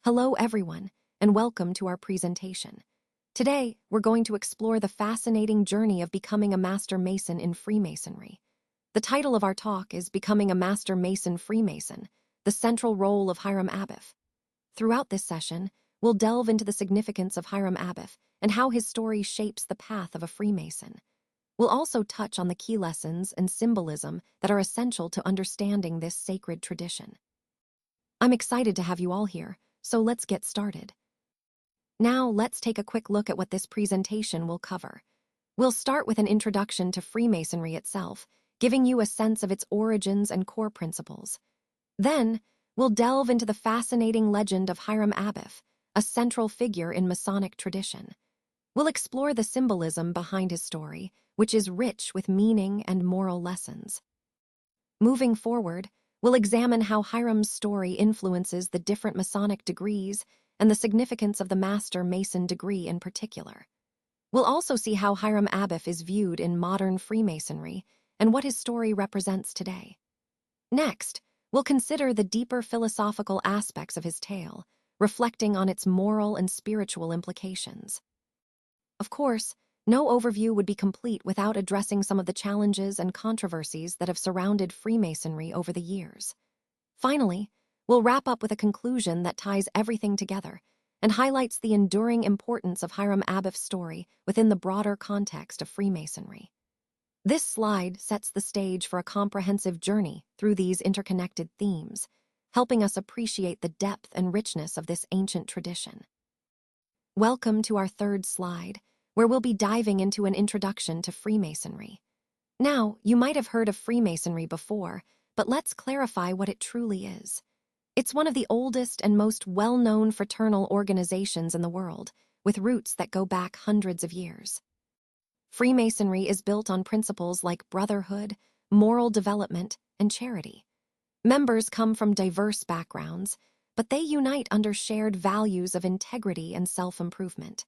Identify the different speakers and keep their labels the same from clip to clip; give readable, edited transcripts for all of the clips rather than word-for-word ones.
Speaker 1: Hello everyone, and welcome to our presentation. Today, we're going to explore the fascinating journey of becoming a Master Mason in Freemasonry. The title of our talk is Becoming a Master Mason Freemason, the central role of Hiram Abiff. Throughout this session, we'll delve into the significance of Hiram Abiff and how his story shapes the path of a Freemason. We'll also touch on the key lessons and symbolism that are essential to understanding this sacred tradition. I'm excited to have you all here, so let's get started. Now, let's take a quick look at what this presentation will cover. We'll start with an introduction to Freemasonry itself, giving you a sense of its origins and core principles. Then, we'll delve into the fascinating legend of Hiram Abiff, a central figure in Masonic tradition. We'll explore the symbolism behind his story, which is rich with meaning and moral lessons. Moving forward, we'll examine how Hiram's story influences the different Masonic degrees and the significance of the Master Mason degree in particular. We'll also see how Hiram Abiff is viewed in modern Freemasonry and what his story represents today. Next, we'll consider the deeper philosophical aspects of his tale, reflecting on its moral and spiritual implications. Of course, no overview would be complete without addressing some of the challenges and controversies that have surrounded Freemasonry over the years. Finally, we'll wrap up with a conclusion that ties everything together and highlights the enduring importance of Hiram Abiff's story within the broader context of Freemasonry. This slide sets the stage for a comprehensive journey through these interconnected themes, helping us appreciate the depth and richness of this ancient tradition. Welcome to our third slide, where we'll be diving into an introduction to Freemasonry. Now, you might have heard of Freemasonry before, but let's clarify what it truly is. It's one of the oldest and most well-known fraternal organizations in the world, with roots that go back hundreds of years. Freemasonry is built on principles like brotherhood, moral development, and charity. Members come from diverse backgrounds, but they unite under shared values of integrity and self-improvement.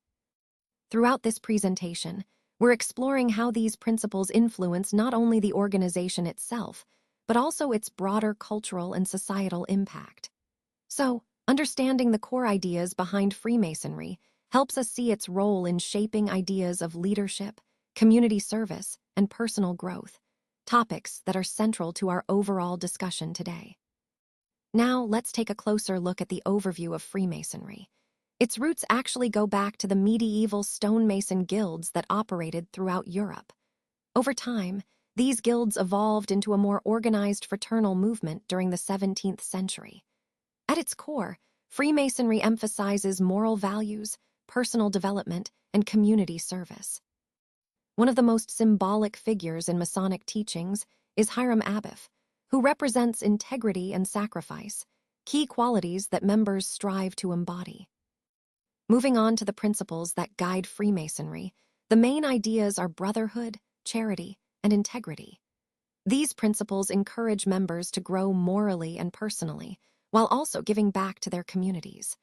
Speaker 1: Throughout this presentation, we're exploring how these principles influence not only the organization itself, but also its broader cultural and societal impact. So, understanding the core ideas behind Freemasonry helps us see its role in shaping ideas of leadership, community service, and personal growth, topics that are central to our overall discussion today. Now, let's take a closer look at the overview of Freemasonry. Its roots actually go back to the medieval stonemason guilds that operated throughout Europe. Over time, these guilds evolved into a more organized fraternal movement during the 17th century. At its core, Freemasonry emphasizes moral values, personal development, and community service. One of the most symbolic figures in Masonic teachings is Hiram Abiff, who represents integrity and sacrifice, key qualities that members strive to embody. Moving on to the principles that guide Freemasonry, the main ideas are brotherhood, charity, and integrity. These principles encourage members to grow morally and personally, while also giving back to their communities.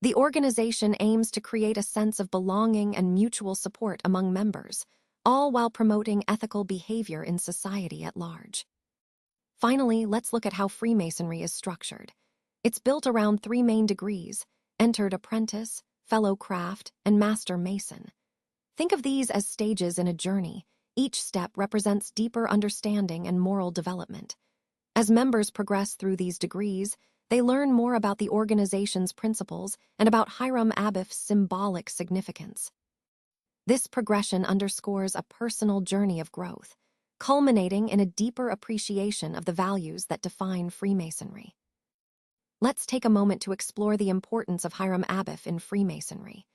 Speaker 1: The organization aims to create a sense of belonging and mutual support among members, all while promoting ethical behavior in society at large. Finally, let's look at how Freemasonry is structured. It's built around three main degrees: entered apprentice, fellow craft, and master mason. Think of these as stages in a journey. Each step represents deeper understanding and moral development. As members progress through these degrees, they learn more about the organization's principles and about Hiram Abiff's symbolic significance. This progression underscores a personal journey of growth, culminating in a deeper appreciation of the values that define Freemasonry. Let's take a moment to explore the importance of Hiram Abiff in Freemasonry.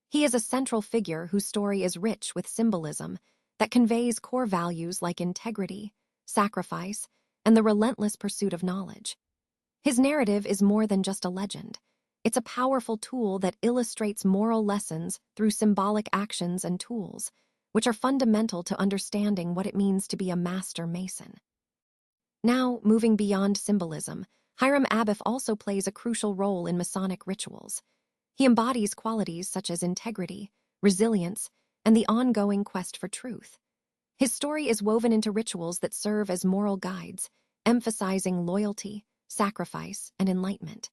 Speaker 1: He is a central figure whose story is rich with symbolism that conveys core values like integrity, sacrifice, and the relentless pursuit of knowledge. His narrative is more than just a legend. It's a powerful tool that illustrates moral lessons through symbolic actions and tools, which are fundamental to understanding what it means to be a Master Mason. Now, moving beyond symbolism, Hiram Abiff also plays a crucial role in Masonic rituals. He embodies qualities such as integrity, resilience, and the ongoing quest for truth. His story is woven into rituals that serve as moral guides, emphasizing loyalty, sacrifice, and enlightenment.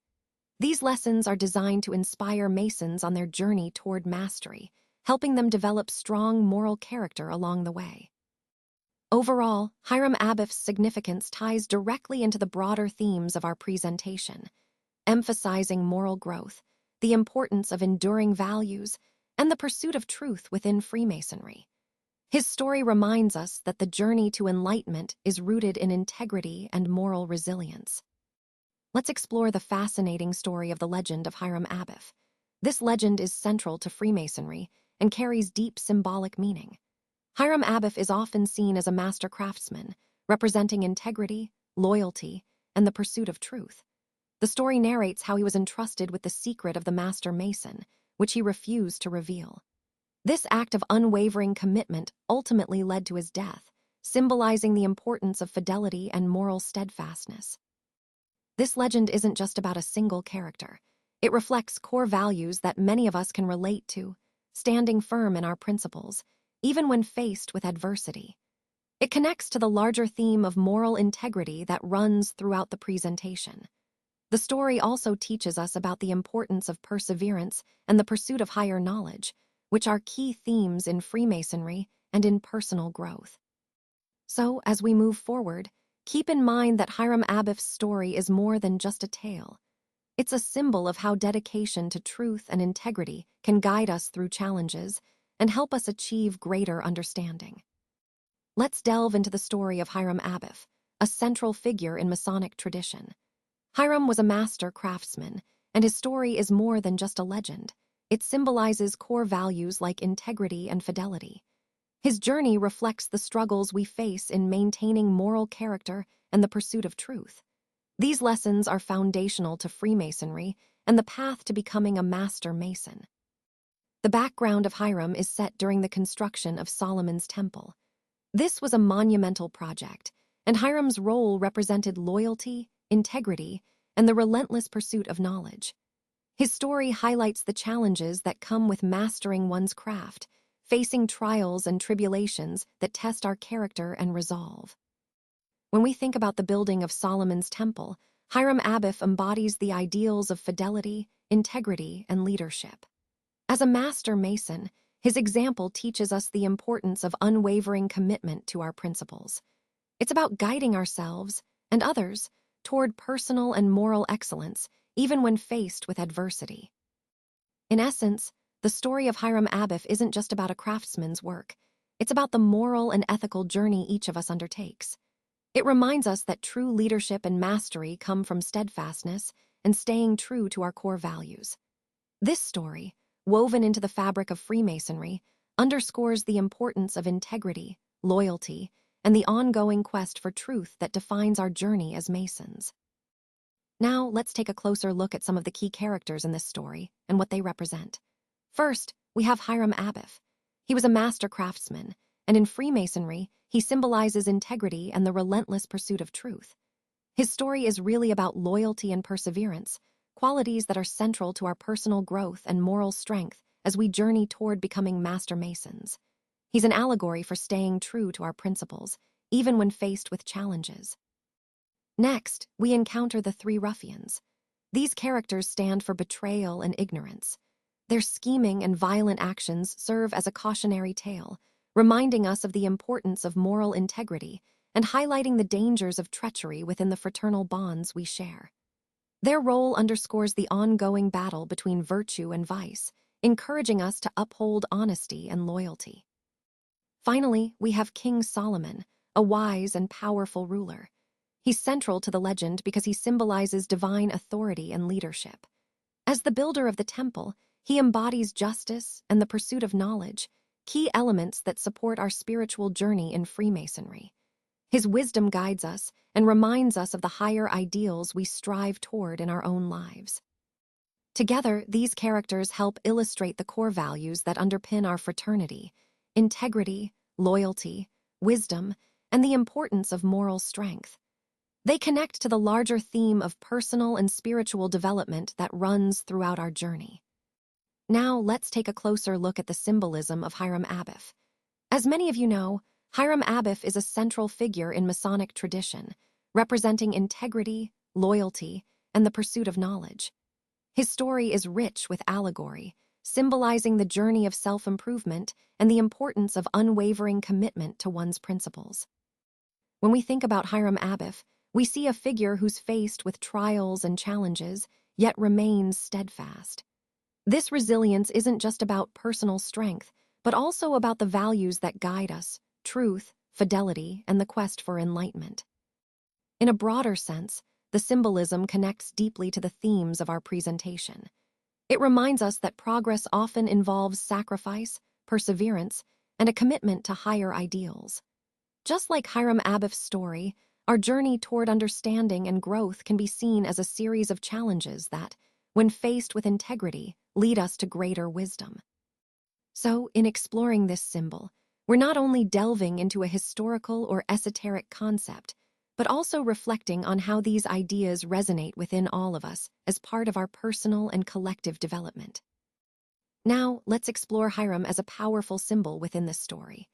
Speaker 1: These lessons are designed to inspire Masons on their journey toward mastery, helping them develop strong moral character along the way. Overall, Hiram Abiff's significance ties directly into the broader themes of our presentation, emphasizing moral growth, the importance of enduring values, and the pursuit of truth within Freemasonry. His story reminds us that the journey to enlightenment is rooted in integrity and moral resilience. Let's explore the fascinating story of the legend of Hiram Abiff. This legend is central to Freemasonry and carries deep symbolic meaning. Hiram Abiff is often seen as a master craftsman, representing integrity, loyalty, and the pursuit of truth. The story narrates how he was entrusted with the secret of the Master Mason, which he refused to reveal. This act of unwavering commitment ultimately led to his death, symbolizing the importance of fidelity and moral steadfastness. This legend isn't just about a single character. It reflects core values that many of us can relate to, standing firm in our principles, even when faced with adversity. It connects to the larger theme of moral integrity that runs throughout the presentation. The story also teaches us about the importance of perseverance and the pursuit of higher knowledge, which are key themes in Freemasonry and in personal growth. So, as we move forward, keep in mind that Hiram Abiff's story is more than just a tale. It's a symbol of how dedication to truth and integrity can guide us through challenges and help us achieve greater understanding. Let's delve into the story of Hiram Abiff, a central figure in Masonic tradition. Hiram was a master craftsman, and his story is more than just a legend. It symbolizes core values like integrity and fidelity. His journey reflects the struggles we face in maintaining moral character and the pursuit of truth. These lessons are foundational to Freemasonry and the path to becoming a master Mason. The background of Hiram is set during the construction of Solomon's Temple. This was a monumental project, and Hiram's role represented loyalty, integrity, and the relentless pursuit of knowledge. His story highlights the challenges that come with mastering one's craft, facing trials and tribulations that test our character and resolve. When we think about the building of Solomon's Temple, Hiram Abiff embodies the ideals of fidelity, integrity, and leadership. As a master Mason, his example teaches us the importance of unwavering commitment to our principles. It's about guiding ourselves and others toward personal and moral excellence, even when faced with adversity. In essence, the story of Hiram Abiff isn't just about a craftsman's work. It's about the moral and ethical journey each of us undertakes. It reminds us that true leadership and mastery come from steadfastness and staying true to our core values. This story, woven into the fabric of Freemasonry, underscores the importance of integrity, loyalty, and the ongoing quest for truth that defines our journey as Masons. Now, let's take a closer look at some of the key characters in this story and what they represent. First, we have Hiram Abiff. He was a master craftsman, and in Freemasonry, he symbolizes integrity and the relentless pursuit of truth. His story is really about loyalty and perseverance, qualities that are central to our personal growth and moral strength as we journey toward becoming Master Masons. He's an allegory for staying true to our principles, even when faced with challenges. Next, we encounter the three ruffians. These characters stand for betrayal and ignorance. Their scheming and violent actions serve as a cautionary tale, reminding us of the importance of moral integrity and highlighting the dangers of treachery within the fraternal bonds we share. Their role underscores the ongoing battle between virtue and vice, encouraging us to uphold honesty and loyalty. Finally, we have King Solomon, a wise and powerful ruler. He's central to the legend because he symbolizes divine authority and leadership. As the builder of the temple, he embodies justice and the pursuit of knowledge, key elements that support our spiritual journey in Freemasonry. His wisdom guides us and reminds us of the higher ideals we strive toward in our own lives. Together, these characters help illustrate the core values that underpin our fraternity: integrity, loyalty, wisdom, and the importance of moral strength. They connect to the larger theme of personal and spiritual development that runs throughout our journey. Now, let's take a closer look at the symbolism of Hiram Abiff. As many of you know, Hiram Abiff is a central figure in Masonic tradition, representing integrity, loyalty, and the pursuit of knowledge. His story is rich with allegory, symbolizing the journey of self-improvement and the importance of unwavering commitment to one's principles. When we think about Hiram Abiff, we see a figure who's faced with trials and challenges, yet remains steadfast. This resilience isn't just about personal strength, but also about the values that guide us: truth, fidelity, and the quest for enlightenment. In a broader sense, the symbolism connects deeply to the themes of our presentation. It reminds us that progress often involves sacrifice, perseverance, and a commitment to higher ideals. Just like Hiram Abiff's story, our journey toward understanding and growth can be seen as a series of challenges that, when faced with integrity, lead us to greater wisdom. So, in exploring this symbol, we're not only delving into a historical or esoteric concept, but also reflecting on how these ideas resonate within all of us as part of our personal and collective development. Now, let's explore Hiram as a powerful symbol within this story.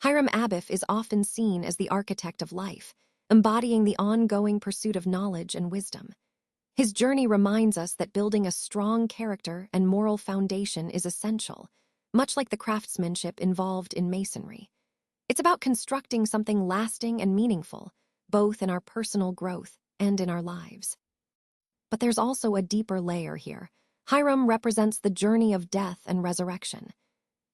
Speaker 1: Hiram Abiff is often seen as the architect of life, embodying the ongoing pursuit of knowledge and wisdom. His journey reminds us that building a strong character and moral foundation is essential, much like the craftsmanship involved in Masonry. It's about constructing something lasting and meaningful, both in our personal growth and in our lives. But there's also a deeper layer here. Hiram represents the journey of death and resurrection.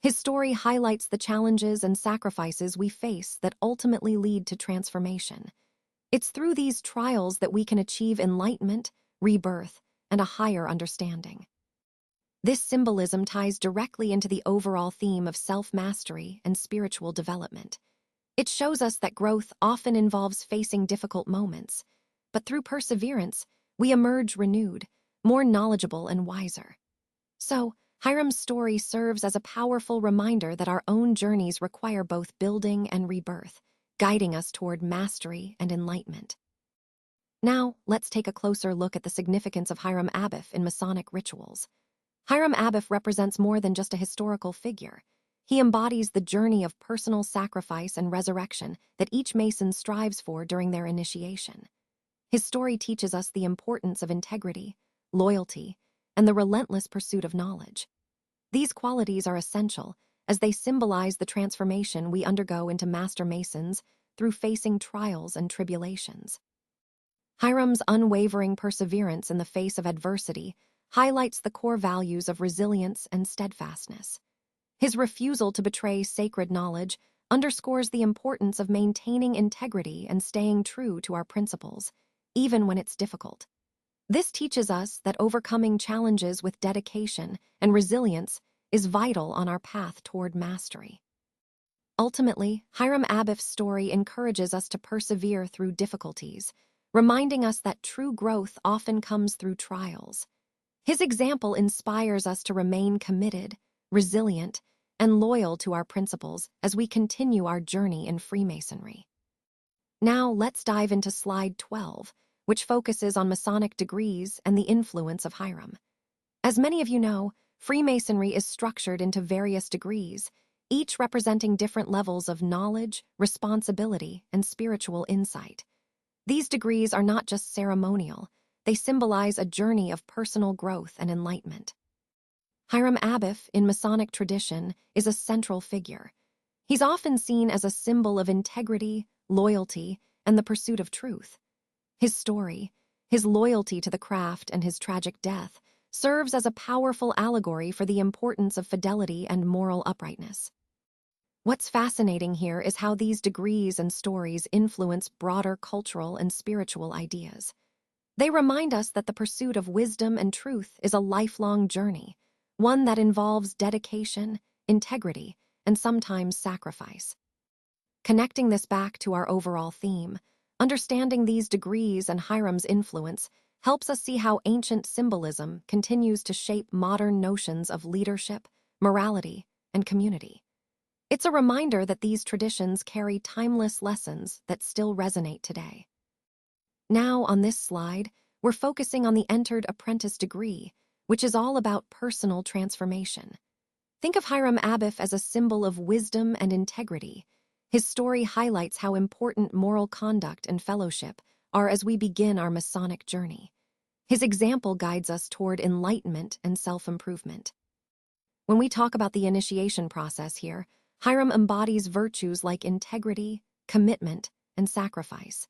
Speaker 1: His story highlights the challenges and sacrifices we face that ultimately lead to transformation. It's through these trials that we can achieve enlightenment, rebirth, and a higher understanding. This symbolism ties directly into the overall theme of self-mastery and spiritual development. It shows us that growth often involves facing difficult moments, but through perseverance, we emerge renewed, more knowledgeable and wiser. So, Hiram's story serves as a powerful reminder that our own journeys require both building and rebirth, guiding us toward mastery and enlightenment. Now, let's take a closer look at the significance of Hiram Abiff in Masonic rituals. Hiram Abiff represents more than just a historical figure. He embodies the journey of personal sacrifice and resurrection that each Mason strives for during their initiation. His story teaches us the importance of integrity, loyalty, and the relentless pursuit of knowledge. These qualities are essential as they symbolize the transformation we undergo into Master Masons through facing trials and tribulations. Hiram's unwavering perseverance in the face of adversity highlights the core values of resilience and steadfastness. His refusal to betray sacred knowledge underscores the importance of maintaining integrity and staying true to our principles, even when it's difficult. This teaches us that overcoming challenges with dedication and resilience is vital on our path toward mastery. Ultimately, Hiram Abiff's story encourages us to persevere through difficulties, reminding us that true growth often comes through trials. His example inspires us to remain committed, resilient, and loyal to our principles as we continue our journey in Freemasonry. Now, let's dive into slide 12, which focuses on Masonic degrees and the influence of Hiram. As many of you know, Freemasonry is structured into various degrees, each representing different levels of knowledge, responsibility, and spiritual insight. These degrees are not just ceremonial, they symbolize a journey of personal growth and enlightenment. Hiram Abiff, in Masonic tradition, is a central figure. He's often seen as a symbol of integrity, loyalty, and the pursuit of truth. His story, his loyalty to the craft, and his tragic death serves as a powerful allegory for the importance of fidelity and moral uprightness. What's fascinating here is how these degrees and stories influence broader cultural and spiritual ideas. They remind us that the pursuit of wisdom and truth is a lifelong journey, one that involves dedication, integrity, and sometimes sacrifice. Connecting this back to our overall theme, understanding these degrees and Hiram's influence helps us see how ancient symbolism continues to shape modern notions of leadership, morality, and community. It's a reminder that these traditions carry timeless lessons that still resonate today. Now, on this slide, we're focusing on the entered apprentice degree, which is all about personal transformation. Think of Hiram Abiff as a symbol of wisdom and integrity. His story highlights how important moral conduct and fellowship are as we begin our Masonic journey. His example guides us toward enlightenment and self-improvement. When we talk about the initiation process here, Hiram embodies virtues like integrity, commitment, and sacrifice.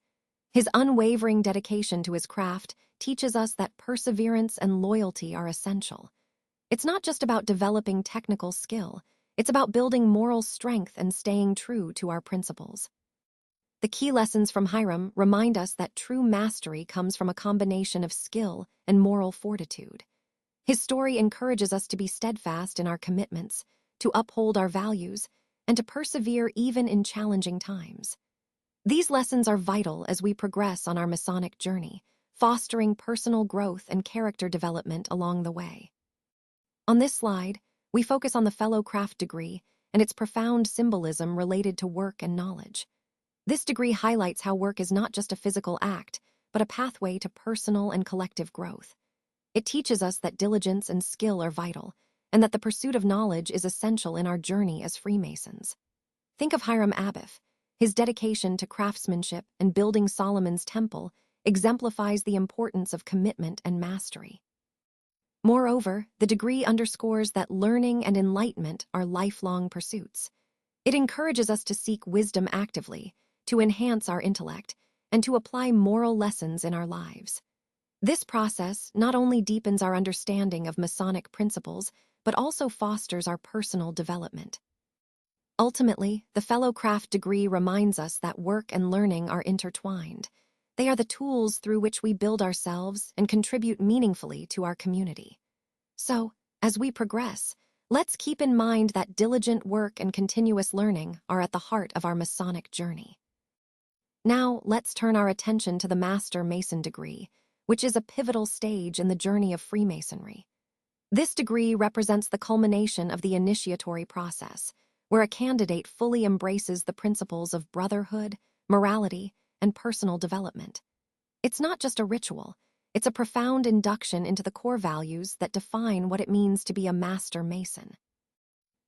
Speaker 1: His unwavering dedication to his craft teaches us that perseverance and loyalty are essential. It's not just about developing technical skill, it's about building moral strength and staying true to our principles. The key lessons from Hiram remind us that true mastery comes from a combination of skill and moral fortitude. His story encourages us to be steadfast in our commitments, to uphold our values, and to persevere even in challenging times. These lessons are vital as we progress on our Masonic journey, fostering personal growth and character development along the way. On this slide, we focus on the Fellow Craft degree and its profound symbolism related to work and knowledge. This degree highlights how work is not just a physical act, but a pathway to personal and collective growth. It teaches us that diligence and skill are vital, and that the pursuit of knowledge is essential in our journey as Freemasons. Think of Hiram Abiff. His dedication to craftsmanship and building Solomon's temple exemplifies the importance of commitment and mastery. Moreover, the degree underscores that learning and enlightenment are lifelong pursuits. It encourages us to seek wisdom actively, to enhance our intellect, and to apply moral lessons in our lives. This process not only deepens our understanding of Masonic principles, but also fosters our personal development. Ultimately, the Fellow Craft degree reminds us that work and learning are intertwined. They are the tools through which we build ourselves and contribute meaningfully to our community. So, as we progress, let's keep in mind that diligent work and continuous learning are at the heart of our Masonic journey. Now, let's turn our attention to the Master Mason degree, which is a pivotal stage in the journey of Freemasonry. This degree represents the culmination of the initiatory process, where a candidate fully embraces the principles of brotherhood, morality, and personal development. It's not just a ritual, it's a profound induction into the core values that define what it means to be a Master Mason.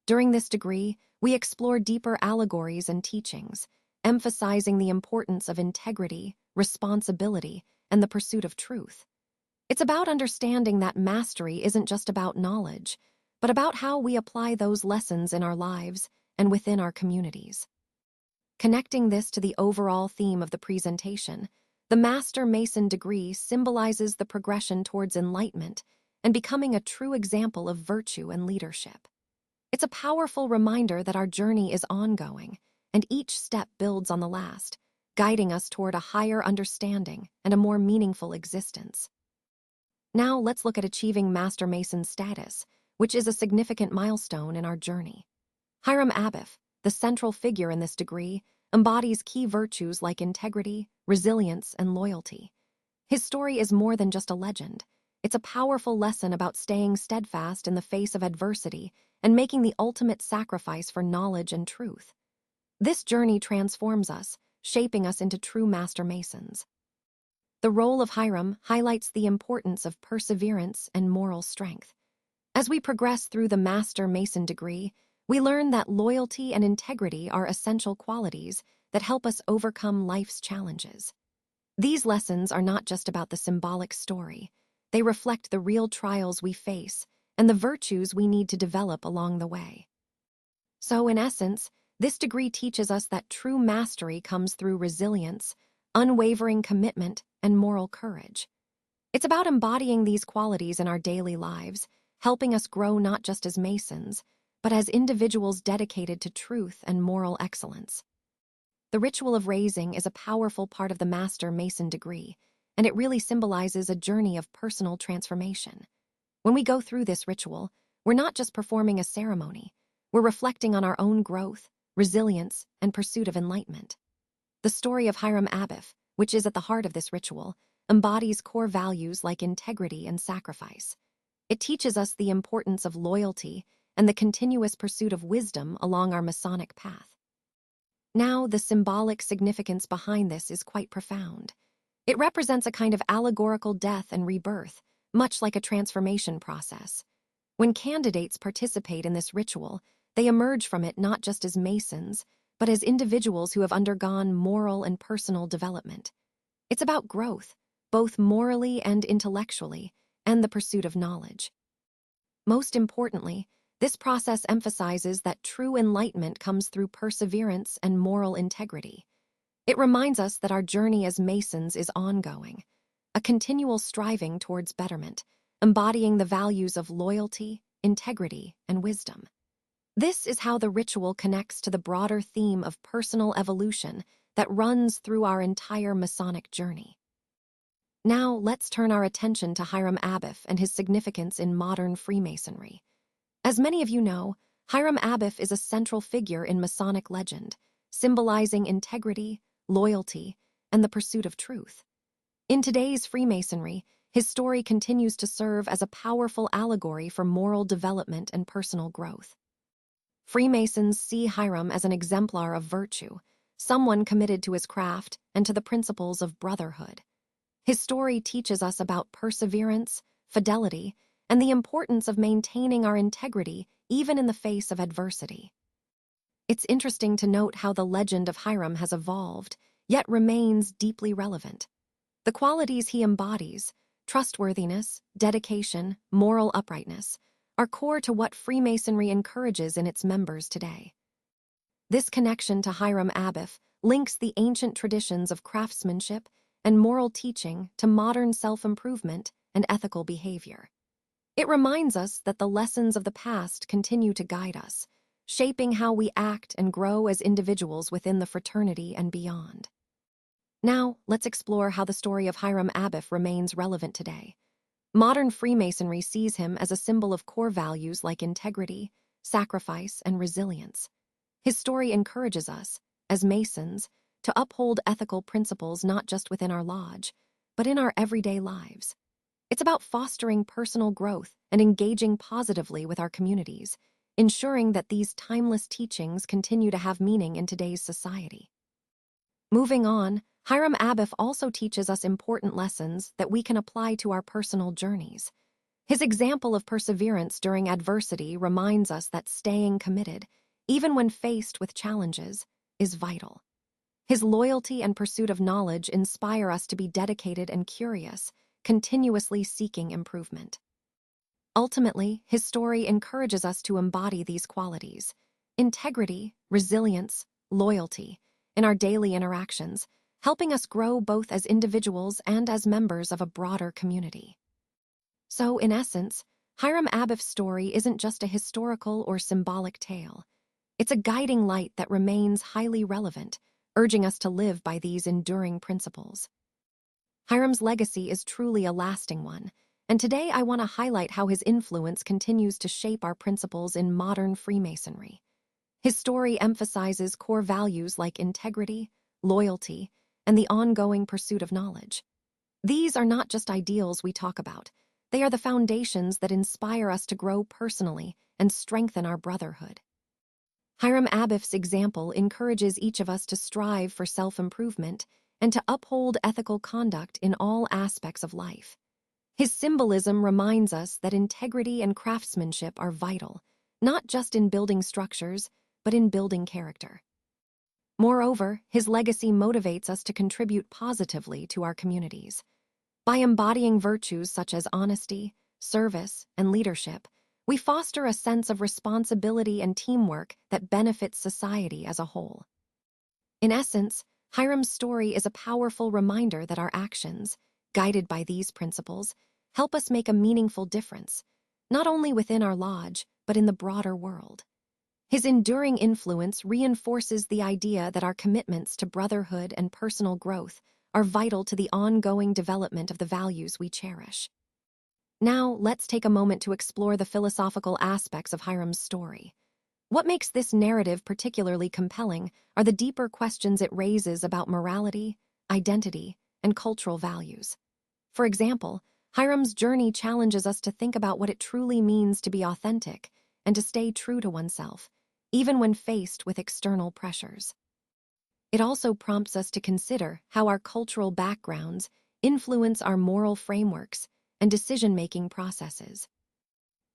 Speaker 1: During this degree, we explore deeper allegories and teachings, emphasizing the importance of integrity, responsibility, and the pursuit of truth. It's about understanding that mastery isn't just about knowledge, but about how we apply those lessons in our lives and within our communities. Connecting this to the overall theme of the presentation, the Master Mason degree symbolizes the progression towards enlightenment and becoming a true example of virtue and leadership. It's a powerful reminder that our journey is ongoing, and each step builds on the last, guiding us toward a higher understanding and a more meaningful existence. Now let's look at achieving Master Mason status, which is a significant milestone in our journey. Hiram Abiff, the central figure in this degree, embodies key virtues like integrity, resilience, and loyalty. His story is more than just a legend. It's a powerful lesson about staying steadfast in the face of adversity and making the ultimate sacrifice for knowledge and truth. This journey transforms us, shaping us into true Master Masons. The role of Hiram highlights the importance of perseverance and moral strength. As we progress through the Master Mason degree, we learn that loyalty and integrity are essential qualities that help us overcome life's challenges. These lessons are not just about the symbolic story. They reflect the real trials we face and the virtues we need to develop along the way. So, in essence, this degree teaches us that true mastery comes through resilience, unwavering commitment, and moral courage. It's about embodying these qualities in our daily lives, helping us grow not just as Masons, but as individuals dedicated to truth and moral excellence. The ritual of raising is a powerful part of the Master Mason degree, and it really symbolizes a journey of personal transformation. When we go through this ritual, we're not just performing a ceremony, we're reflecting on our own growth, resilience, and pursuit of enlightenment. The story of Hiram Abiff, which is at the heart of this ritual, embodies core values like integrity and sacrifice. It teaches us the importance of loyalty and the continuous pursuit of wisdom along our Masonic path. Now, the symbolic significance behind this is quite profound. It represents a kind of allegorical death and rebirth, much like a transformation process. When candidates participate in this ritual, they emerge from it not just as Masons, but as individuals who have undergone moral and personal development. It's about growth, both morally and intellectually, and the pursuit of knowledge. Most importantly, this process emphasizes that true enlightenment comes through perseverance and moral integrity. It reminds us that our journey as Masons is ongoing, a continual striving towards betterment, embodying the values of loyalty, integrity, and wisdom. This is how the ritual connects to the broader theme of personal evolution that runs through our entire Masonic journey. Now, let's turn our attention to Hiram Abiff and his significance in modern Freemasonry. As many of you know, Hiram Abiff is a central figure in Masonic legend, symbolizing integrity, loyalty, and the pursuit of truth. In today's Freemasonry, his story continues to serve as a powerful allegory for moral development and personal growth. Freemasons see Hiram as an exemplar of virtue, someone committed to his craft and to the principles of brotherhood. His story teaches us about perseverance, fidelity, and the importance of maintaining our integrity even in the face of adversity. It's interesting to note how the legend of Hiram has evolved, yet remains deeply relevant. The qualities he embodies, trustworthiness, dedication, moral uprightness, are core to what Freemasonry encourages in its members today. This connection to Hiram Abiff links the ancient traditions of craftsmanship and moral teaching to modern self-improvement and ethical behavior. It reminds us that the lessons of the past continue to guide us, shaping how we act and grow as individuals within the fraternity and beyond. Now, let's explore how the story of Hiram Abiff remains relevant today. Modern Freemasonry sees him as a symbol of core values like integrity, sacrifice, and resilience. His story encourages us, as Masons, to uphold ethical principles not just within our lodge, but in our everyday lives. It's about fostering personal growth and engaging positively with our communities, ensuring that these timeless teachings continue to have meaning in today's society. Moving on, Hiram Abiff also teaches us important lessons that we can apply to our personal journeys. His example of perseverance during adversity reminds us that staying committed, even when faced with challenges, is vital. His loyalty and pursuit of knowledge inspire us to be dedicated and curious, continuously seeking improvement. Ultimately, his story encourages us to embody these qualities: integrity, resilience, loyalty, in our daily interactions, helping us grow both as individuals and as members of a broader community. So, in essence, Hiram Abiff's story isn't just a historical or symbolic tale. It's a guiding light that remains highly relevant, urging us to live by these enduring principles. Hiram's legacy is truly a lasting one, and today I want to highlight how his influence continues to shape our principles in modern Freemasonry. His story emphasizes core values like integrity, loyalty, and the ongoing pursuit of knowledge. These are not just ideals we talk about. They are the foundations that inspire us to grow personally and strengthen our brotherhood. Hiram Abiff's example encourages each of us to strive for self-improvement and to uphold ethical conduct in all aspects of life. His symbolism reminds us that integrity and craftsmanship are vital, not just in building structures, but in building character. Moreover, his legacy motivates us to contribute positively to our communities. By embodying virtues such as honesty, service, and leadership, we foster a sense of responsibility and teamwork that benefits society as a whole. In essence, Hiram's story is a powerful reminder that our actions, guided by these principles, help us make a meaningful difference, not only within our lodge, but in the broader world. His enduring influence reinforces the idea that our commitments to brotherhood and personal growth are vital to the ongoing development of the values we cherish. Now, let's take a moment to explore the philosophical aspects of Hiram's story. What makes this narrative particularly compelling are the deeper questions it raises about morality, identity, and cultural values. For example, Hiram's journey challenges us to think about what it truly means to be authentic and to stay true to oneself, even when faced with external pressures. It also prompts us to consider how our cultural backgrounds influence our moral frameworks and decision-making processes.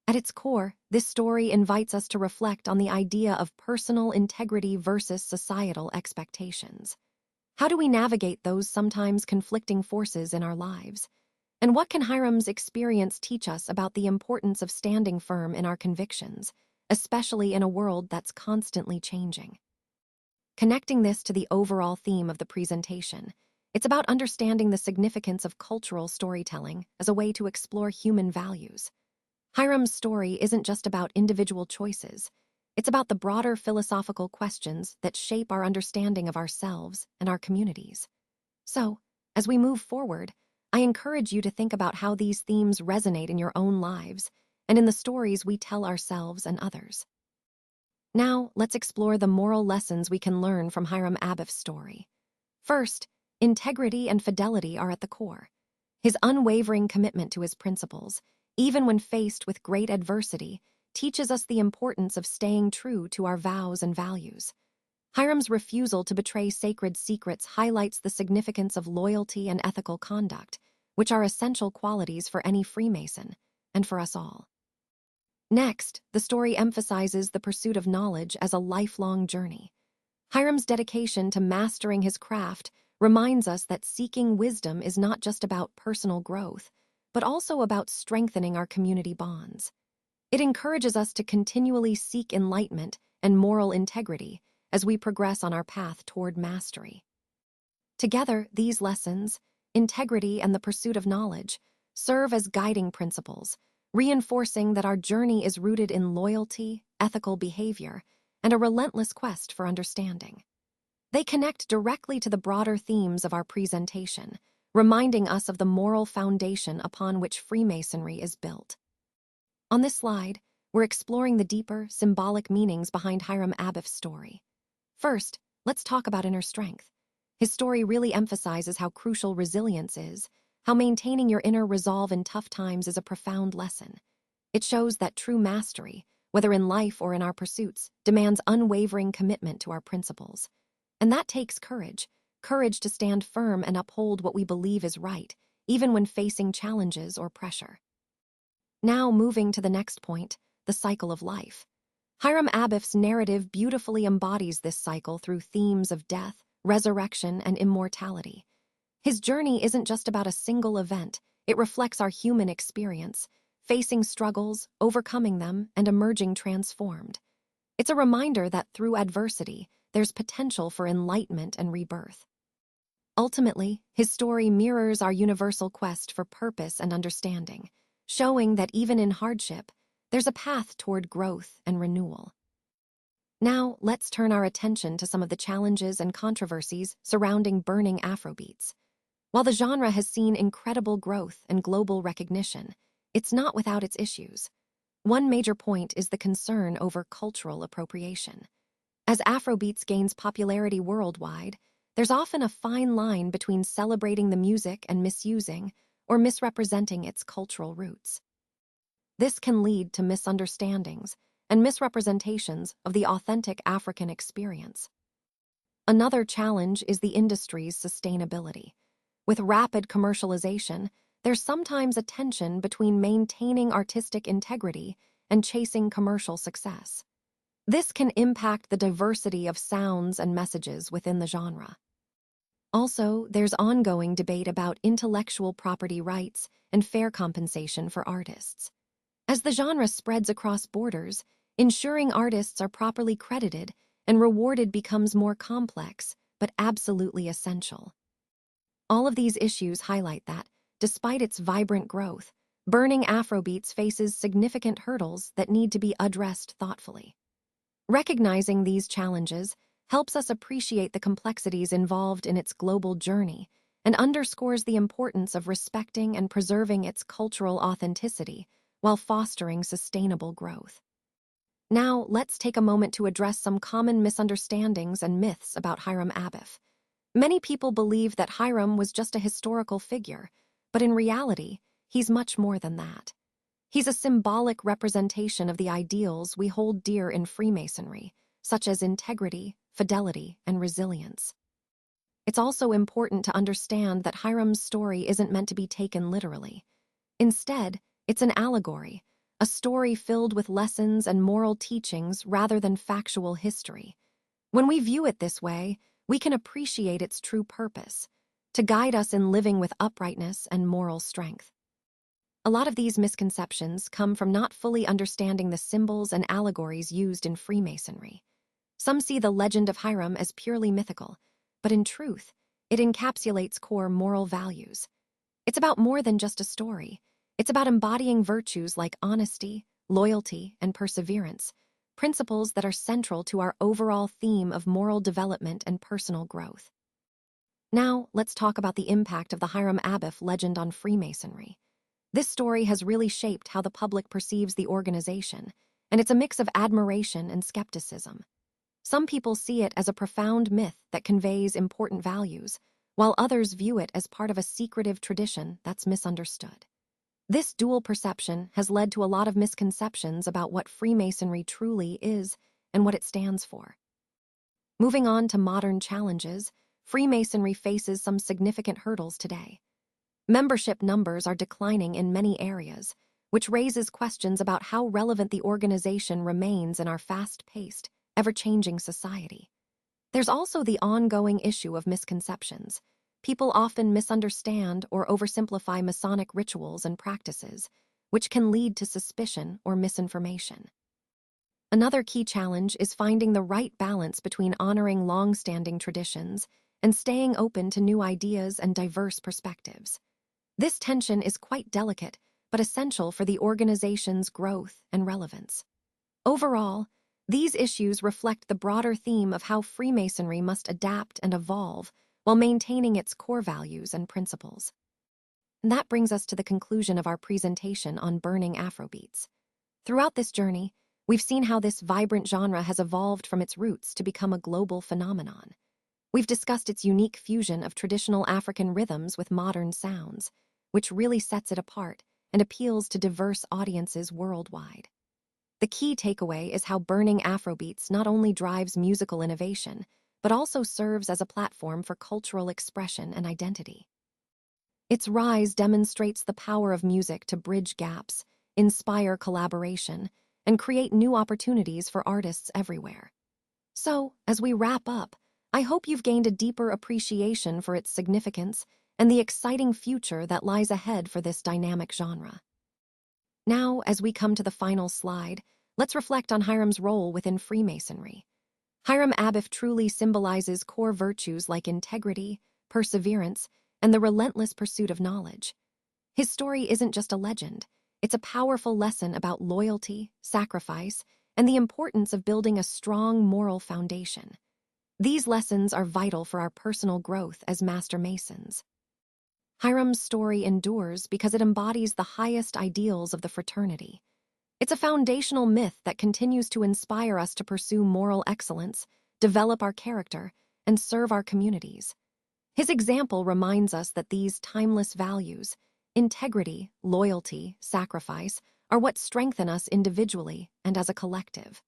Speaker 1: At its core, this story invites us to reflect on the idea of personal integrity versus societal expectations. How do we navigate those sometimes conflicting forces in our lives? And what can Hiram's experience teach us about the importance of standing firm in our convictions, especially in a world that's constantly changing? Connecting this to the overall theme of the presentation, it's about understanding the significance of cultural storytelling as a way to explore human values. Hiram's story isn't just about individual choices, it's about the broader philosophical questions that shape our understanding of ourselves and our communities. So, as we move forward, I encourage you to think about how these themes resonate in your own lives and in the stories we tell ourselves and others. Now, let's explore the moral lessons we can learn from Hiram Abiff's story. First, integrity and fidelity are at the core. His unwavering commitment to his principles, even when faced with great adversity, teaches us the importance of staying true to our vows and values. Hiram's refusal to betray sacred secrets highlights the significance of loyalty and ethical conduct, which are essential qualities for any Freemason, and for us all. Next, the story emphasizes the pursuit of knowledge as a lifelong journey. Hiram's dedication to mastering his craft reminds us that seeking wisdom is not just about personal growth, but also about strengthening our community bonds. It encourages us to continually seek enlightenment and moral integrity as we progress on our path toward mastery. Together, these lessons, integrity and the pursuit of knowledge, serve as guiding principles, reinforcing that our journey is rooted in loyalty, ethical behavior, and a relentless quest for understanding. They connect directly to the broader themes of our presentation, reminding us of the moral foundation upon which Freemasonry is built. On this slide, we're exploring the deeper, symbolic meanings behind Hiram Abiff's story. First, let's talk about inner strength. His story really emphasizes how crucial resilience is, how maintaining your inner resolve in tough times is a profound lesson. It shows that true mastery, whether in life or in our pursuits, demands unwavering commitment to our principles. And that takes courage to stand firm and uphold what we believe is right, even when facing challenges or pressure. Now, moving to the next point, the cycle of life. Hiram Abiff's narrative beautifully embodies this cycle through themes of death, resurrection, and immortality. His journey isn't just about a single event, it reflects our human experience, facing struggles, overcoming them, and emerging transformed. It's a reminder that through adversity, there's potential for enlightenment and rebirth. Ultimately, his story mirrors our universal quest for purpose and understanding, showing that even in hardship, there's a path toward growth and renewal. Now, let's turn our attention to some of the challenges and controversies surrounding burning Afrobeats. While the genre has seen incredible growth and global recognition, it's not without its issues. One major point is the concern over cultural appropriation. As Afrobeats gains popularity worldwide, there's often a fine line between celebrating the music and misusing or misrepresenting its cultural roots. This can lead to misunderstandings and misrepresentations of the authentic African experience. Another challenge is the industry's sustainability. With rapid commercialization, there's sometimes a tension between maintaining artistic integrity and chasing commercial success. This can impact the diversity of sounds and messages within the genre. Also, there's ongoing debate about intellectual property rights and fair compensation for artists. As the genre spreads across borders, ensuring artists are properly credited and rewarded becomes more complex, but absolutely essential. All of these issues highlight that, despite its vibrant growth, burning Afrobeats faces significant hurdles that need to be addressed thoughtfully. Recognizing these challenges helps us appreciate the complexities involved in its global journey and underscores the importance of respecting and preserving its cultural authenticity while fostering sustainable growth. Now, let's take a moment to address some common misunderstandings and myths about Hiram Abiff. Many people believe that Hiram was just a historical figure, but in reality, he's much more than that. He's a symbolic representation of the ideals we hold dear in Freemasonry, such as integrity, fidelity, and resilience. It's also important to understand that Hiram's story isn't meant to be taken literally. Instead, it's an allegory, a story filled with lessons and moral teachings rather than factual history. When we view it this way, we can appreciate its true purpose, to guide us in living with uprightness and moral strength. A lot of these misconceptions come from not fully understanding the symbols and allegories used in Freemasonry. Some see the legend of Hiram as purely mythical, but in truth, it encapsulates core moral values. It's about more than just a story. It's about embodying virtues like honesty, loyalty, and perseverance, principles that are central to our overall theme of moral development and personal growth. Now, let's talk about the impact of the Hiram Abiff legend on Freemasonry. This story has really shaped how the public perceives the organization, and it's a mix of admiration and skepticism. Some people see it as a profound myth that conveys important values, while others view it as part of a secretive tradition that's misunderstood. This dual perception has led to a lot of misconceptions about what Freemasonry truly is and what it stands for. Moving on to modern challenges, Freemasonry faces some significant hurdles today. Membership numbers are declining in many areas, which raises questions about how relevant the organization remains in our fast-paced, ever-changing society. There's also the ongoing issue of misconceptions. People often misunderstand or oversimplify Masonic rituals and practices, which can lead to suspicion or misinformation. Another key challenge is finding the right balance between honoring long-standing traditions and staying open to new ideas and diverse perspectives. This tension is quite delicate, but essential for the organization's growth and relevance. Overall, these issues reflect the broader theme of how Freemasonry must adapt and evolve while maintaining its core values and principles. And that brings us to the conclusion of our presentation on burning Afrobeats. Throughout this journey, we've seen how this vibrant genre has evolved from its roots to become a global phenomenon. We've discussed its unique fusion of traditional African rhythms with modern sounds, which really sets it apart and appeals to diverse audiences worldwide. The key takeaway is how burning Afrobeats not only drives musical innovation, but also serves as a platform for cultural expression and identity. Its rise demonstrates the power of music to bridge gaps, inspire collaboration, and create new opportunities for artists everywhere. So, as we wrap up, I hope you've gained a deeper appreciation for its significance and the exciting future that lies ahead for this dynamic genre. Now, as we come to the final slide, let's reflect on Hiram's role within Freemasonry. Hiram Abiff truly symbolizes core virtues like integrity, perseverance, and the relentless pursuit of knowledge. His story isn't just a legend, it's a powerful lesson about loyalty, sacrifice, and the importance of building a strong moral foundation. These lessons are vital for our personal growth as Master Masons. Hiram's story endures because it embodies the highest ideals of the fraternity. It's a foundational myth that continues to inspire us to pursue moral excellence, develop our character, and serve our communities. His example reminds us that these timeless values, integrity, loyalty, sacrifice, are what strengthen us individually and as a collective.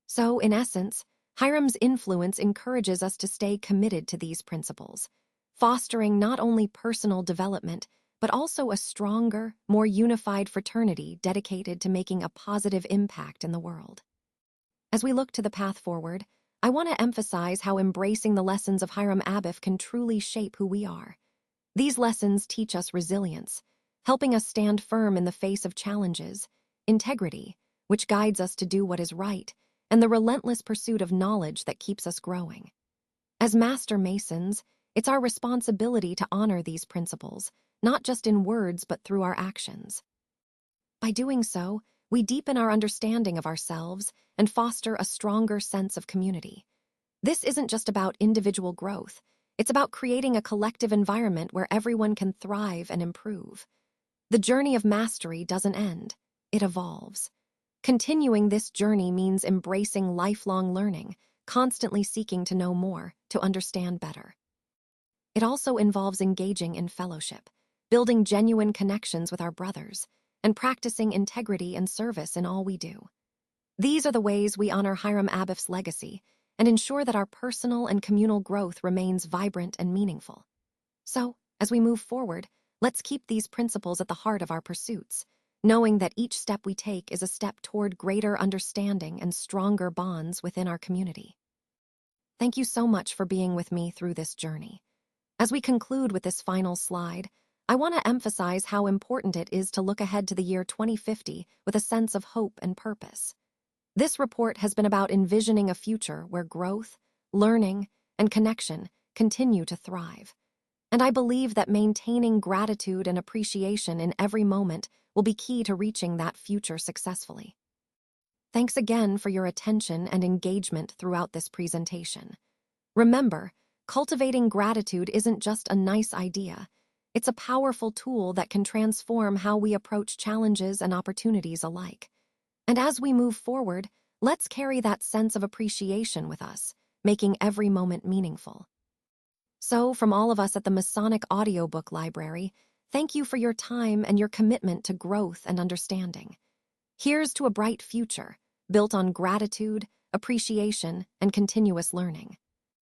Speaker 1: So, in essence, Hiram's influence encourages us to stay committed to these principles, fostering not only personal development, but also a stronger, more unified fraternity dedicated to making a positive impact in the world. As we look to the path forward, I want to emphasize how embracing the lessons of Hiram Abiff can truly shape who we are. These lessons teach us resilience, helping us stand firm in the face of challenges, integrity, which guides us to do what is right, and the relentless pursuit of knowledge that keeps us growing. As Master Masons, it's our responsibility to honor these principles, not just in words but through our actions. By doing so, we deepen our understanding of ourselves and foster a stronger sense of community. This isn't just about individual growth, it's about creating a collective environment where everyone can thrive and improve. The journey of mastery doesn't end, it evolves. Continuing this journey means embracing lifelong learning, constantly seeking to know more, to understand better. It also involves engaging in fellowship, building genuine connections with our brothers, and practicing integrity and service in all we do. These are the ways we honor Hiram Abiff's legacy and ensure that our personal and communal growth remains vibrant and meaningful. So, as we move forward, let's keep these principles at the heart of our pursuits, knowing that each step we take is a step toward greater understanding and stronger bonds within our community. Thank you so much for being with me through this journey. As we conclude with this final slide, I want to emphasize how important it is to look ahead to the year 2050 with a sense of hope and purpose. This report has been about envisioning a future where growth, learning, and connection continue to thrive. And I believe that maintaining gratitude and appreciation in every moment will be key to reaching that future successfully. Thanks again for your attention and engagement throughout this presentation. Remember, cultivating gratitude isn't just a nice idea. It's a powerful tool that can transform how we approach challenges and opportunities alike. And as we move forward, let's carry that sense of appreciation with us, making every moment meaningful. So, from all of us at the Masonic Audiobook Library, thank you for your time and your commitment to growth and understanding. Here's to a bright future, built on gratitude, appreciation, and continuous learning.